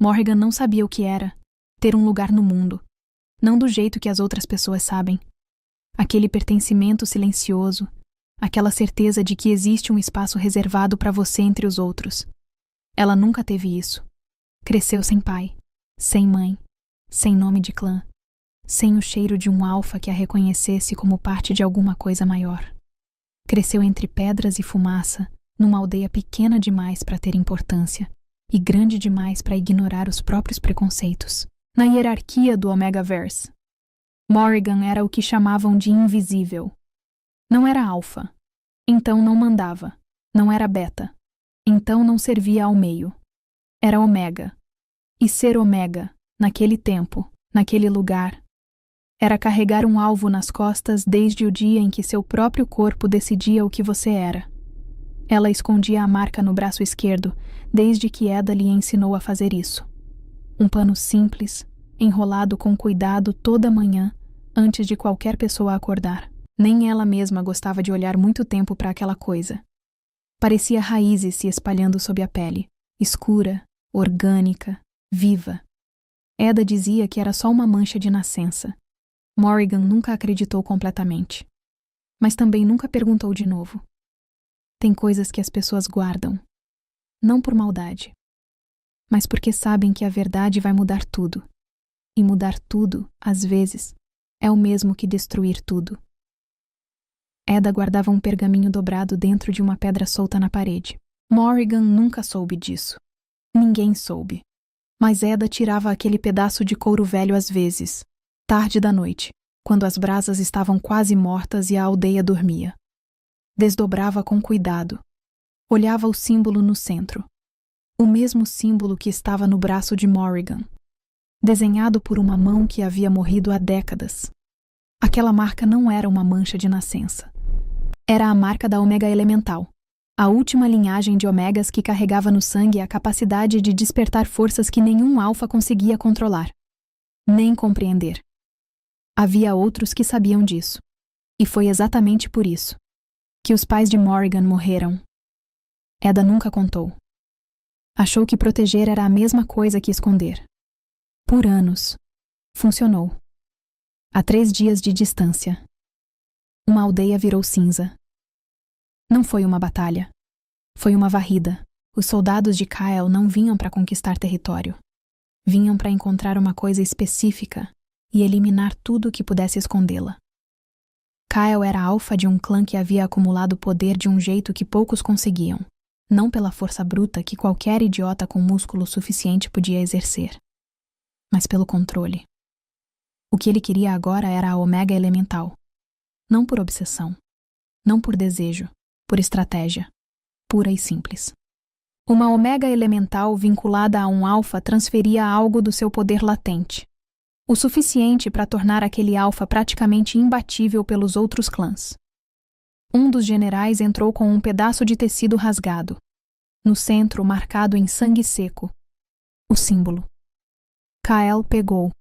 Morrigan não sabia o que era ter um lugar no mundo, não do jeito que as outras pessoas sabem. Aquele pertencimento silencioso, aquela certeza de que existe um espaço reservado para você entre os outros. Ela nunca teve isso. Cresceu sem pai, sem mãe, sem nome de clã, sem o cheiro de um alfa que a reconhecesse como parte de alguma coisa maior. Cresceu entre pedras e fumaça, numa aldeia pequena demais para ter importância e grande demais para ignorar os próprios preconceitos. Na hierarquia do Omegaverse, Morrigan era o que chamavam de invisível. Não era alfa, então não mandava. Não era beta, então não servia ao meio. Era omega. E ser omega, naquele tempo, naquele lugar, era carregar um alvo nas costas desde o dia em que seu próprio corpo decidia o que você era. Ela escondia a marca no braço esquerdo desde que Eda lhe ensinou a fazer isso. Um pano simples, enrolado com cuidado toda manhã, antes de qualquer pessoa acordar. Nem ela mesma gostava de olhar muito tempo para aquela coisa. Parecia raízes se espalhando sob a pele, escura, orgânica, viva. Eda dizia que era só uma mancha de nascença. Morrigan nunca acreditou completamente. Mas também nunca perguntou de novo. Tem coisas que as pessoas guardam, não por maldade, mas porque sabem que a verdade vai mudar tudo. E mudar tudo, às vezes, é o mesmo que destruir tudo. Eda guardava um pergaminho dobrado dentro de uma pedra solta na parede. Morrigan nunca soube disso. Ninguém soube. Mas Eda tirava aquele pedaço de couro velho às vezes, tarde da noite, quando as brasas estavam quase mortas e a aldeia dormia. Desdobrava com cuidado. Olhava o símbolo no centro. O mesmo símbolo que estava no braço de Morrigan, desenhado por uma mão que havia morrido há décadas. Aquela marca não era uma mancha de nascença. Era a marca da Omega Elemental, a última linhagem de Omegas que carregava no sangue a capacidade de despertar forças que nenhum alfa conseguia controlar, nem compreender. Havia outros que sabiam disso, e foi exatamente por isso que os pais de Morrigan morreram. Eda nunca contou. Achou que proteger era a mesma coisa que esconder. Por anos. Funcionou. A 3 dias de distância. Uma aldeia virou cinza. Não foi uma batalha. Foi uma varrida. Os soldados de Kyle não vinham para conquistar território. Vinham para encontrar uma coisa específica e eliminar tudo que pudesse escondê-la. Kyle era alfa de um clã que havia acumulado poder de um jeito que poucos conseguiam, não pela força bruta que qualquer idiota com músculo suficiente podia exercer, mas pelo controle. O que ele queria agora era a Omega Elemental. Não por obsessão. Não por desejo. Por estratégia. Pura e simples. Uma Omega Elemental vinculada a um alfa transferia algo do seu poder latente. O suficiente para tornar aquele alfa praticamente imbatível pelos outros clãs. Um dos generais entrou com um pedaço de tecido rasgado. No centro, marcado em sangue seco. O símbolo. Kael pegou.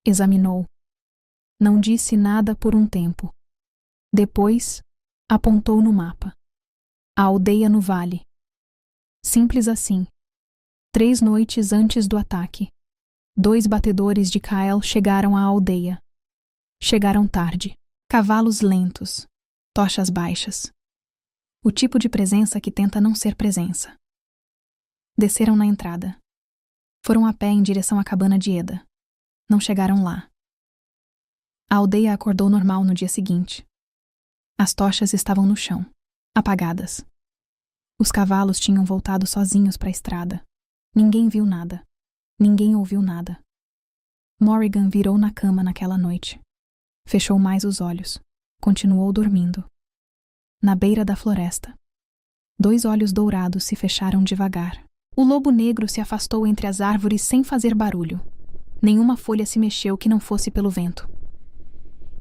Examinou. Não disse nada por um tempo. Depois, apontou no mapa. A aldeia no vale. Simples assim. 3 noites antes do ataque, 2 batedores de Kyle chegaram à aldeia. Chegaram tarde. Cavalos lentos. Tochas baixas. O tipo de presença que tenta não ser presença. Desceram na entrada. Foram a pé em direção à cabana de Eda. Não chegaram lá. A aldeia acordou normal no dia seguinte. As tochas estavam no chão, apagadas. Os cavalos tinham voltado sozinhos para a estrada. Ninguém viu nada. Ninguém ouviu nada. Morrigan virou na cama naquela noite. Fechou mais os olhos. Continuou dormindo. Na beira da floresta. 2 olhos dourados se fecharam devagar. O lobo negro se afastou entre as árvores sem fazer barulho. Nenhuma folha se mexeu que não fosse pelo vento.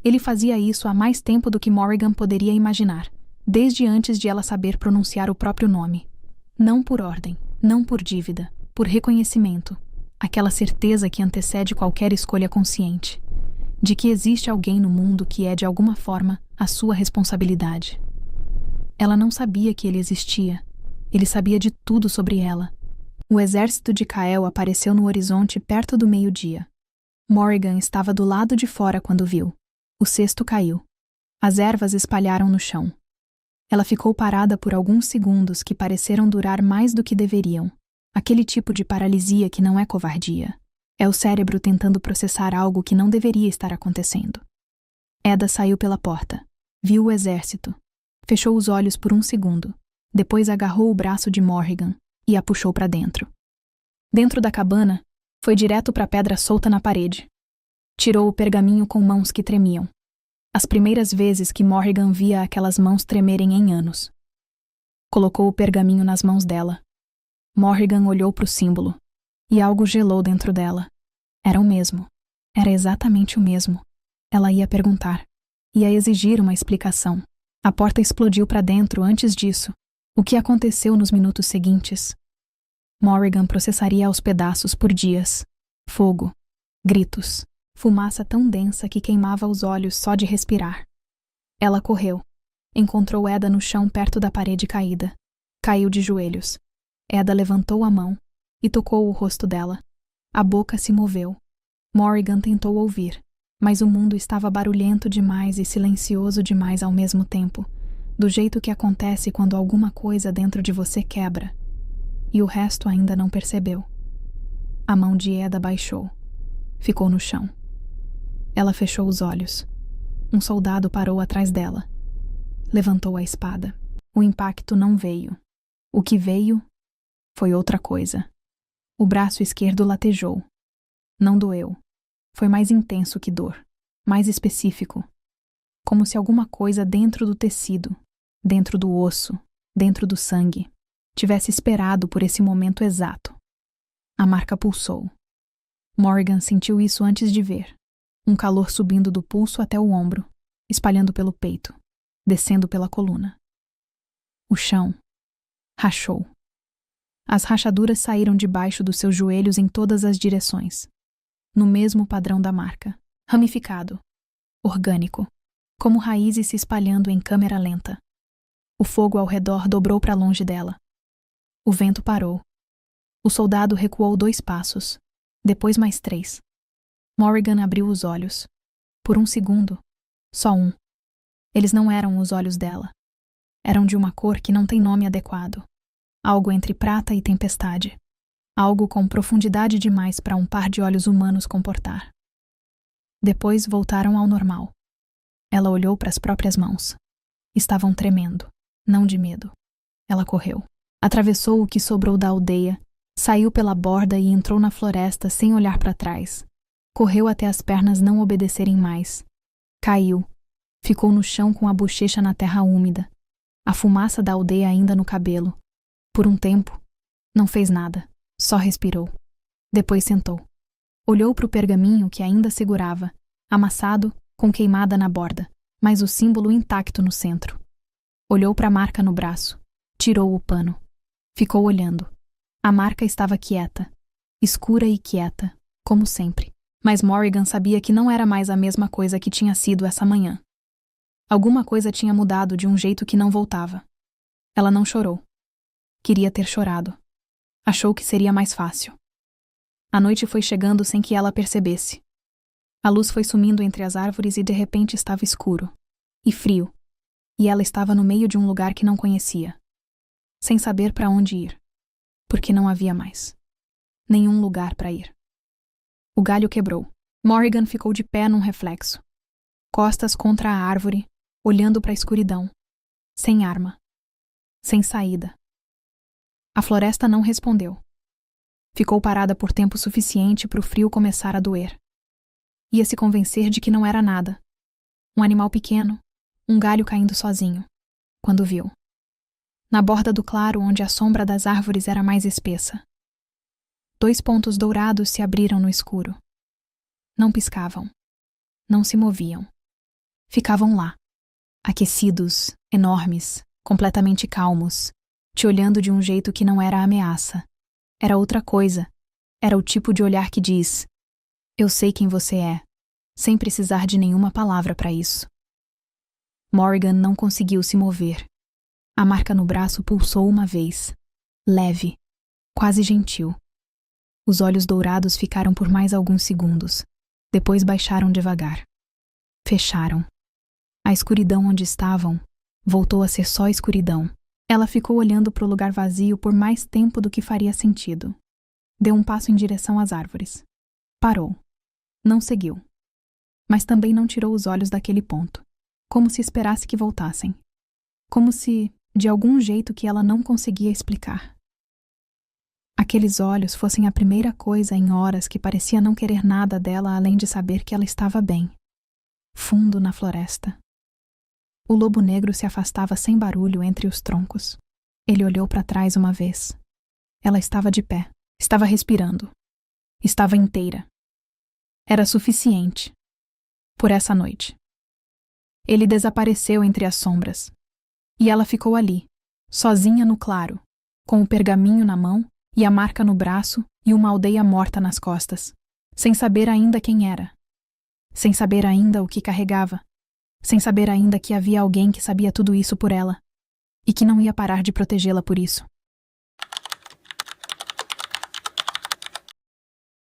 Ele fazia isso há mais tempo do que Morrigan poderia imaginar, desde antes de ela saber pronunciar o próprio nome. Não por ordem, não por dívida, por reconhecimento. Aquela certeza que antecede qualquer escolha consciente. De que existe alguém no mundo que é, de alguma forma, a sua responsabilidade. Ela não sabia que ele existia. Ele sabia de tudo sobre ela. O exército de Kael apareceu no horizonte perto do meio-dia. Morrigan estava do lado de fora quando viu. O cesto caiu. As ervas espalharam no chão. Ela ficou parada por alguns segundos que pareceram durar mais do que deveriam. Aquele tipo de paralisia que não é covardia. É o cérebro tentando processar algo que não deveria estar acontecendo. Eda saiu pela porta. Viu o exército. Fechou os olhos por um segundo. Depois agarrou o braço de Morrigan e a puxou para dentro. Dentro da cabana, foi direto para a pedra solta na parede. Tirou o pergaminho com mãos que tremiam. As primeiras vezes que Morrigan via aquelas mãos tremerem em anos. Colocou o pergaminho nas mãos dela. Morrigan olhou para o símbolo. E algo gelou dentro dela. Era o mesmo. Era exatamente o mesmo. Ela ia perguntar. Ia exigir uma explicação. A porta explodiu para dentro antes disso. O que aconteceu nos minutos seguintes? Morrigan processaria aos pedaços por dias. Fogo. Gritos. Fumaça tão densa que queimava os olhos só de respirar. Ela correu. Encontrou Eda no chão perto da parede caída. Caiu de joelhos. Eda levantou a mão e tocou o rosto dela. A boca se moveu. Morrigan tentou ouvir, mas o mundo estava barulhento demais e silencioso demais ao mesmo tempo, do jeito que acontece quando alguma coisa dentro de você quebra. E o resto ainda não percebeu. A mão de Eda baixou. Ficou no chão. Ela fechou os olhos. Um soldado parou atrás dela. Levantou a espada. O impacto não veio. O que veio foi outra coisa. O braço esquerdo latejou. Não doeu. Foi mais intenso que dor. Mais específico. Como se alguma coisa dentro do tecido, dentro do osso, dentro do sangue, tivesse esperado por esse momento exato. A marca pulsou. Morrigan sentiu isso antes de ver. Um calor subindo do pulso até o ombro, espalhando pelo peito, descendo pela coluna. O chão rachou. As rachaduras saíram debaixo dos seus joelhos em todas as direções. No mesmo padrão da marca. Ramificado. Orgânico. Como raízes se espalhando em câmera lenta. O fogo ao redor dobrou para longe dela. O vento parou. O soldado recuou 2 passos. Depois mais 3. Morrigan abriu os olhos. Por um segundo. Só um. Eles não eram os olhos dela. Eram de uma cor que não tem nome adequado. Algo entre prata e tempestade. Algo com profundidade demais para um par de olhos humanos comportar. Depois voltaram ao normal. Ela olhou para as próprias mãos. Estavam tremendo, não de medo. Ela correu. Atravessou o que sobrou da aldeia, saiu pela borda e entrou na floresta sem olhar para trás. Correu até as pernas não obedecerem mais. Caiu. Ficou no chão com a bochecha na terra úmida. A fumaça da aldeia ainda no cabelo. Por um tempo, não fez nada. Só respirou. Depois sentou. Olhou para o pergaminho que ainda segurava, amassado, com queimada na borda, mas o símbolo intacto no centro. Olhou para a marca no braço. Tirou o pano. Ficou olhando. A marca estava quieta. Escura e quieta, como sempre. Mas Morrigan sabia que não era mais a mesma coisa que tinha sido essa manhã. Alguma coisa tinha mudado de um jeito que não voltava. Ela não chorou. Queria ter chorado. Achou que seria mais fácil. A noite foi chegando sem que ela percebesse. A luz foi sumindo entre as árvores e de repente estava escuro. E frio. E ela estava no meio de um lugar que não conhecia. Sem saber para onde ir. Porque não havia mais. Nenhum lugar para ir. O galho quebrou. Morrigan ficou de pé num reflexo. Costas contra a árvore, olhando para a escuridão. Sem arma. Sem saída. A floresta não respondeu. Ficou parada por tempo suficiente para o frio começar a doer. Ia se convencer de que não era nada. Um animal pequeno, um galho caindo sozinho. Quando viu. Na borda do claro onde a sombra das árvores era mais espessa. 2 pontos dourados se abriram no escuro. Não piscavam. Não se moviam. Ficavam lá. Aquecidos, enormes, completamente calmos, te olhando de um jeito que não era ameaça. Era outra coisa. Era o tipo de olhar que diz: eu sei quem você é, sem precisar de nenhuma palavra para isso. Morrigan não conseguiu se mover. A marca no braço pulsou uma vez. Leve. quase gentil. Os olhos dourados ficaram por mais alguns segundos. Depois baixaram devagar. Fecharam. A escuridão onde estavam voltou a ser só escuridão. Ela ficou olhando para o lugar vazio por mais tempo do que faria sentido. Deu um passo em direção às árvores. Parou. Não seguiu. Mas também não tirou os olhos daquele ponto, como se esperasse que voltassem. Como se, de algum jeito que ela não conseguia explicar, aqueles olhos fossem a primeira coisa em horas que parecia não querer nada dela além de saber que ela estava bem. Fundo na floresta. O lobo negro se afastava sem barulho entre os troncos. Ele olhou para trás uma vez. Ela estava de pé. Estava respirando. Estava inteira. Era suficiente. Por essa noite. Ele desapareceu entre as sombras. E ela ficou ali, sozinha no claro, com o pergaminho na mão e a marca no braço e uma aldeia morta nas costas, sem saber ainda quem era. Sem saber ainda o que carregava. Sem saber ainda que havia alguém que sabia tudo isso por ela. E que não ia parar de protegê-la por isso.